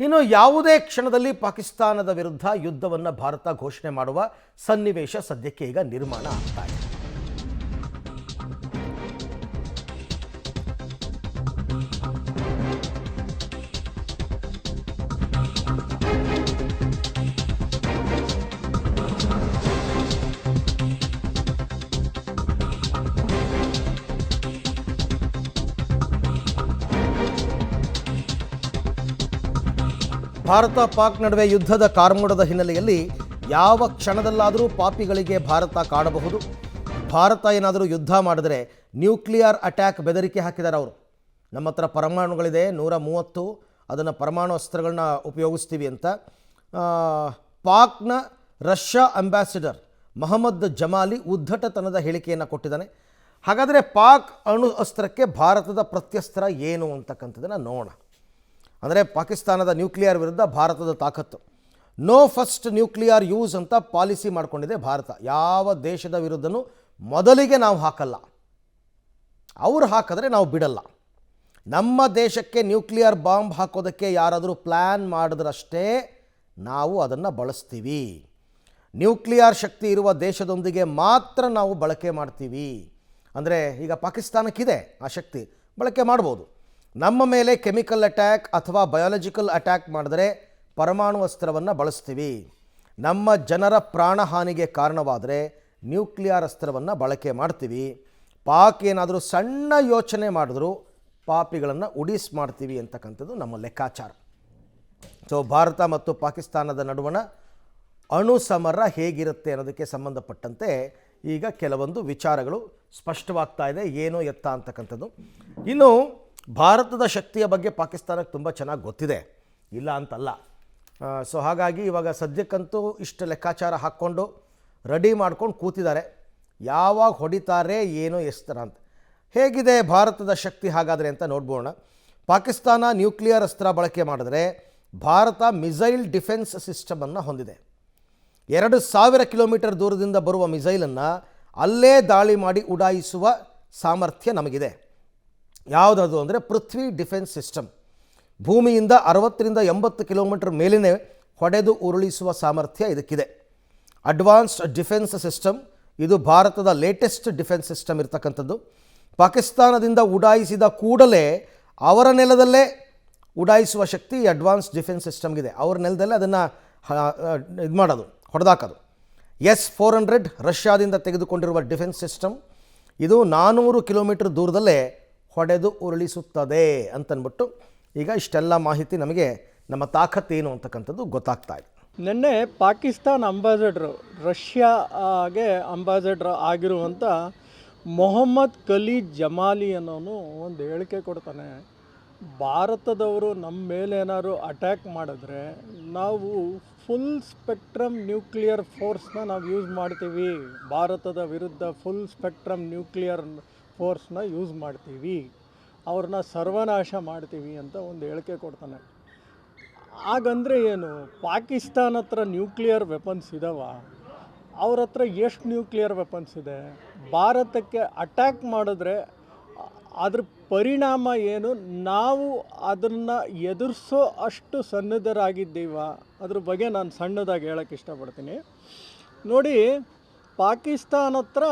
ಇನ್ನು ಯಾವುದೇ ಕ್ಷಣದಲ್ಲಿ ಪಾಕಿಸ್ತಾನದ ವಿರುದ್ಧ ಯುದ್ಧವನ್ನು ಭಾರತ ಘೋಷಣೆ ಮಾಡುವ ಸನ್ನಿವೇಶ ಸದ್ಯಕ್ಕೆ ಈಗ ನಿರ್ಮಾಣ ಆಗ್ತಾ ಇದೆ. ಭಾರತ ಪಾಕ್ ನಡುವೆ ಯುದ್ಧದ ಕಾರ್ಮೋಡದ ಹಿನ್ನೆಲೆಯಲ್ಲಿ ಯಾವ ಕ್ಷಣದಲ್ಲಾದರೂ ಪಾಪಿಗಳಿಗೆ ಭಾರತ ಕಾಡಬಹುದು. ಭಾರತ ಏನಾದರೂ ಯುದ್ಧ ಮಾಡಿದರೆ ನ್ಯೂಕ್ಲಿಯರ್ ಅಟ್ಯಾಕ್ ಬೆದರಿಕೆ ಹಾಕಿದ್ದಾರೆ ಅವರು. ನಮ್ಮ ಹತ್ರ ಪರಮಾಣುಗಳಿದೆ 130, ಅದನ್ನು ಪರಮಾಣು ಅಸ್ತ್ರಗಳನ್ನ ಉಪಯೋಗಿಸ್ತೀವಿ ಅಂತ ಪಾಕ್ನ ರಷ್ಯಾ ಅಂಬಾಸಿಡರ್ ಮೊಹಮ್ಮದ್ ಜಮಾಲಿ ಉದ್ದಟತನದ ಹೇಳಿಕೆಯನ್ನು ಕೊಟ್ಟಿದ್ದಾನೆ. ಹಾಗಾದರೆ ಪಾಕ್ ಅಣು ಅಸ್ತ್ರಕ್ಕೆ ಭಾರತದ ಪ್ರತ್ಯಸ್ತ್ರ ಏನು ಅಂತಕ್ಕಂಥದ್ದನ್ನು ನೋಡೋಣ. ಅಂದರೆ ಪಾಕಿಸ್ತಾನದ ನ್ಯೂಕ್ಲಿಯರ್ ವಿರುದ್ಧ ಭಾರತದ ತಾಕತ್ತು. ನೋ ಫಸ್ಟ್ ನ್ಯೂಕ್ಲಿಯರ್ ಯೂಸ್ ಅಂತ ಪಾಲಿಸಿ ಮಾಡಿಕೊಂಡಿದೆ ಭಾರತ. ಯಾವ ದೇಶದ ವಿರುದ್ಧನೂ ಮೊದಲಿಗೆ ನಾವು ಹಾಕಲ್ಲ, ಅವರು ಹಾಕಿದ್ರೆ ನಾವು ಬಿಡಲ್ಲ. ನಮ್ಮ ದೇಶಕ್ಕೆ ನ್ಯೂಕ್ಲಿಯರ್ ಬಾಂಬ್ ಹಾಕೋದಕ್ಕೆ ಯಾರಾದರೂ ಪ್ಲ್ಯಾನ್ ಮಾಡಿದ್ರಷ್ಟೇ ನಾವು ಅದನ್ನು ಬಳಸ್ತೀವಿ. ನ್ಯೂಕ್ಲಿಯರ್ ಶಕ್ತಿ ಇರುವ ದೇಶದೊಂದಿಗೆ ಮಾತ್ರ ನಾವು ಬಳಕೆ ಮಾಡ್ತೀವಿ. ಅಂದರೆ ಈಗ ಪಾಕಿಸ್ತಾನಕ್ಕಿದೆ ಆ ಶಕ್ತಿ, ಬಳಕೆ ಮಾಡ್ಬೋದು. ನಮ್ಮ ಮೇಲೆ ಕೆಮಿಕಲ್ ಅಟ್ಯಾಕ್ ಅಥವಾ ಬಯಾಲಜಿಕಲ್ ಅಟ್ಯಾಕ್ ಮಾಡಿದರೆ ಪರಮಾಣು ಅಸ್ತ್ರವನ್ನು ಬಳಸ್ತೀವಿ. ನಮ್ಮ ಜನರ ಪ್ರಾಣಹಾನಿಗೆ ಕಾರಣವಾದರೆ ನ್ಯೂಕ್ಲಿಯರ್ ಅಸ್ತ್ರವನ್ನು ಬಳಕೆ ಮಾಡ್ತೀವಿ. ಪಾಕ್ ಏನಾದರೂ ಸಣ್ಣ ಯೋಚನೆ ಮಾಡಿದ್ರು ಪಾಪಿಗಳನ್ನು ಉಡಿಸ್ ಮಾಡ್ತೀವಿ ಅಂತಕ್ಕಂಥದ್ದು ನಮ್ಮ ಲೆಕ್ಕಾಚಾರ. ಸೊ ಭಾರತ ಮತ್ತು ಪಾಕಿಸ್ತಾನದ ನಡುವಣ ಅಣು ಸಮರ ಹೇಗಿರುತ್ತೆ ಅನ್ನೋದಕ್ಕೆ ಸಂಬಂಧಪಟ್ಟಂತೆ ಈಗ ಕೆಲವೊಂದು ವಿಚಾರಗಳು ಸ್ಪಷ್ಟವಾಗ್ತಾ ಇದೆ, ಏನು ಎತ್ತ ಅಂತಕ್ಕಂಥದ್ದು. ಇನ್ನು ಭಾರತದ ಶಕ್ತಿಯ ಬಗ್ಗೆ ಪಾಕಿಸ್ತಾನಕ್ಕೆ ತುಂಬ ಚೆನ್ನಾಗಿ ಗೊತ್ತಿದೆ, ಇಲ್ಲ ಅಂತಲ್ಲ. ಸೊ ಹಾಗಾಗಿ ಇವಾಗ ಸದ್ಯಕ್ಕಂತೂ ಇಷ್ಟು ಲೆಕ್ಕಾಚಾರ ಹಾಕ್ಕೊಂಡು ರೆಡಿ ಮಾಡ್ಕೊಂಡು ಕೂತಿದ್ದಾರೆ. ಯಾವಾಗ ಹೊಡಿತಾರೆ ಏನು ಎಸ್ತರ ಅಂತ. ಹೇಗಿದೆ ಭಾರತದ ಶಕ್ತಿ ಹಾಗಾದರೆ ಅಂತ ನೋಡ್ಬೋಣ. ಪಾಕಿಸ್ತಾನ ನ್ಯೂಕ್ಲಿಯರ್ ಅಸ್ತ್ರ ಬಳಕೆ ಮಾಡಿದ್ರೆ ಭಾರತ ಮಿಸೈಲ್ ಡಿಫೆನ್ಸ್ ಸಿಸ್ಟಮನ್ನು ಹೊಂದಿದೆ. 2000 ಕಿಲೋಮೀಟರ್ ದೂರದಿಂದ ಬರುವ ಮಿಸೈಲನ್ನು ಅಲ್ಲೇ ದಾಳಿ ಮಾಡಿ ಉಡಾಯಿಸುವ ಸಾಮರ್ಥ್ಯ ನಮಗಿದೆ. ಯಾವುದದು ಅಂದರೆ ಪೃಥ್ವಿ ಡಿಫೆನ್ಸ್ ಸಿಸ್ಟಮ್. ಭೂಮಿಯಿಂದ 60-80 ಕಿಲೋಮೀಟರ್ ಮೇಲಿನ ಹೊಡೆದು ಉರುಳಿಸುವ ಸಾಮರ್ಥ್ಯ ಇದಕ್ಕಿದೆ. ಅಡ್ವಾನ್ಸ್ಡ್ ಡಿಫೆನ್ಸ್ ಸಿಸ್ಟಮ್, ಇದು ಭಾರತದ ಲೇಟೆಸ್ಟ್ ಡಿಫೆನ್ಸ್ ಸಿಸ್ಟಮ್ ಇರ್ತಕ್ಕಂಥದ್ದು. ಪಾಕಿಸ್ತಾನದಿಂದ ಉಡಾಯಿಸಿದ ಕೂಡಲೇ ಅವರ ನೆಲದಲ್ಲೇ ಉಡಾಯಿಸುವ ಶಕ್ತಿ ಅಡ್ವಾನ್ಸ್ಡ್ ಡಿಫೆನ್ಸ್ ಸಿಸ್ಟಮ್ಗಿದೆ. ಅವರ ನೆಲದಲ್ಲೇ ಅದನ್ನು ಇದು ಮಾಡೋದು, ಹೊಡೆದಾಕೋದು. S-400 ರಷ್ಯಾದಿಂದ ತೆಗೆದುಕೊಂಡಿರುವ ಡಿಫೆನ್ಸ್ ಸಿಸ್ಟಮ್, ಇದು 400 ಕಿಲೋಮೀಟರ್ ದೂರದಲ್ಲೇ ಹೊಡೆದು ಉರುಳಿಸುತ್ತದೆ ಅಂತನ್ಬಿಟ್ಟು ಈಗ ಇಷ್ಟೆಲ್ಲ ಮಾಹಿತಿ ನಮಗೆ ನಮ್ಮ ತಾಕತ್ತೇನು ಅಂತಕ್ಕಂಥದ್ದು ಗೊತ್ತಾಗ್ತಾ ಇದೆ. ನಿನ್ನೆ ಪಾಕಿಸ್ತಾನ್ ಅಂಬಾಸಡರು, ರಷ್ಯಾಗೆ ಅಂಬಾಸಡರ್ ಆಗಿರುವಂಥ ಮೊಹಮ್ಮದ್ ಖಲೀದ್ ಜಮಾಲಿ ಅನ್ನೋನು ಒಂದು ಹೇಳಿಕೆ ಕೊಡ್ತಾನೆ. ಭಾರತದವರು ನಮ್ಮ ಮೇಲೆ ಏನಾದ್ರು ಅಟ್ಯಾಕ್ ಮಾಡಿದ್ರೆ ನಾವು ಫುಲ್ ಸ್ಪೆಕ್ಟ್ರಮ್ ನ್ಯೂಕ್ಲಿಯರ್ ಫೋರ್ಸ್ನ ನಾವು ಯೂಸ್ ಮಾಡ್ತೀವಿ, ಭಾರತದ ವಿರುದ್ಧ ಫುಲ್ ಸ್ಪೆಕ್ಟ್ರಮ್ ನ್ಯೂಕ್ಲಿಯರ್ ಫೋರ್ಸ್ನ ಯೂಸ್ ಮಾಡ್ತೀವಿ, ಅವ್ರನ್ನ ಸರ್ವನಾಶ ಮಾಡ್ತೀವಿ ಅಂತ ಒಂದು ಹೇಳಿಕೆ ಕೊಡ್ತಾನೆ. ಹಾಗಂದರೆ ಏನು? ಪಾಕಿಸ್ತಾನ ಹತ್ರ ನ್ಯೂಕ್ಲಿಯರ್ ವೆಪನ್ಸ್ ಇದಾವ? ಅವ್ರ ಹತ್ರ ಎಷ್ಟು ನ್ಯೂಕ್ಲಿಯರ್ ವೆಪನ್ಸ್ ಇದೆ? ಭಾರತಕ್ಕೆ ಅಟ್ಯಾಕ್ ಮಾಡಿದ್ರೆ ಅದ್ರ ಪರಿಣಾಮ ಏನು? ನಾವು ಅದನ್ನು ಎದುರಿಸೋ ಅಷ್ಟು ಸನ್ನದ್ಧರಾಗಿದ್ದೀವ? ಅದ್ರ ಬಗ್ಗೆ ನಾನು ಸಣ್ಣದಾಗಿ ಹೇಳೋಕ್ಕೆ ಇಷ್ಟಪಡ್ತೀನಿ. ನೋಡಿ, ಪಾಕಿಸ್ತಾನ ಹತ್ರ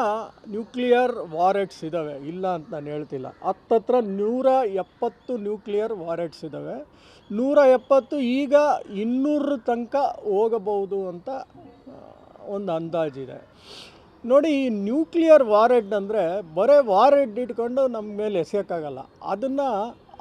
ನ್ಯೂಕ್ಲಿಯರ್ ವಾರೆಟ್ಸ್ ಇದ್ದಾವೆ, ಇಲ್ಲ ಅಂತ ನಾನು ಹೇಳ್ತಿಲ್ಲ. ಹತ್ತತ್ರ 170 ನ್ಯೂಕ್ಲಿಯರ್ ವಾರೆಟ್ಸ್ ಇದ್ದಾವೆ. 170 ಈಗ 200 ತನಕ ಹೋಗಬಹುದು ಅಂತ ಒಂದು ಅಂದಾಜಿದೆ. ನೋಡಿ, ಈ ನ್ಯೂಕ್ಲಿಯರ್ ವಾರೆಡ್ ಅಂದರೆ ಬರೀ ವಾರೆಡ್ ಇಟ್ಕೊಂಡು ನಮ್ಮ ಮೇಲೆ ಎಸೆಯೋಕ್ಕಾಗಲ್ಲ. ಅದನ್ನು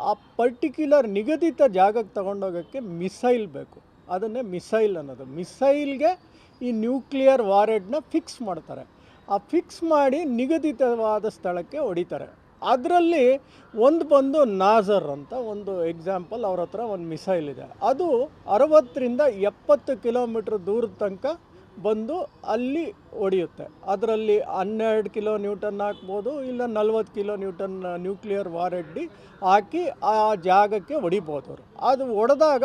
ಆ ಪರ್ಟಿಕ್ಯುಲರ್ ನಿಗದಿತ ಜಾಗಕ್ಕೆ ತಗೊಂಡೋಗೋಕ್ಕೆ ಮಿಸೈಲ್ ಬೇಕು. ಅದನ್ನೇ ಮಿಸೈಲ್ ಅನ್ನೋದು. ಮಿಸೈಲ್ಗೆ ಈ ನ್ಯೂಕ್ಲಿಯರ್ ವಾರೆಡ್ನ ಫಿಕ್ಸ್ ಮಾಡ್ತಾರೆ. ಆ ಫಿಕ್ಸ್ ಮಾಡಿ ನಿಗದಿತವಾದ ಸ್ಥಳಕ್ಕೆ ಹೊಡಿತಾರೆ. ಅದರಲ್ಲಿ ಒಂದು ಬಂದು ನಾಜರ್ ಅಂತ ಒಂದು ಎಕ್ಸಾಂಪಲ್, ಅವ್ರ ಹತ್ರ ಒಂದು ಮಿಸೈಲ್ ಇದೆ. ಅದು 60-70 ಕಿಲೋಮೀಟ್ರ್ ದೂರದ ತನಕ ಬಂದು ಅಲ್ಲಿ ಹೊಡೆಯುತ್ತೆ. ಅದರಲ್ಲಿ 12 ಕಿಲೋ ನ್ಯೂಟನ್ ಹಾಕ್ಬೋದು, ಇಲ್ಲ 40 ಕಿಲೋ ನ್ಯೂಟನ್ ನ್ಯೂಕ್ಲಿಯರ್ ವಾರೆಡ್ಡಿ ಹಾಕಿ ಆ ಜಾಗಕ್ಕೆ ಹೊಡಿಬೋದು ಅವರು. ಅದು ಹೊಡೆದಾಗ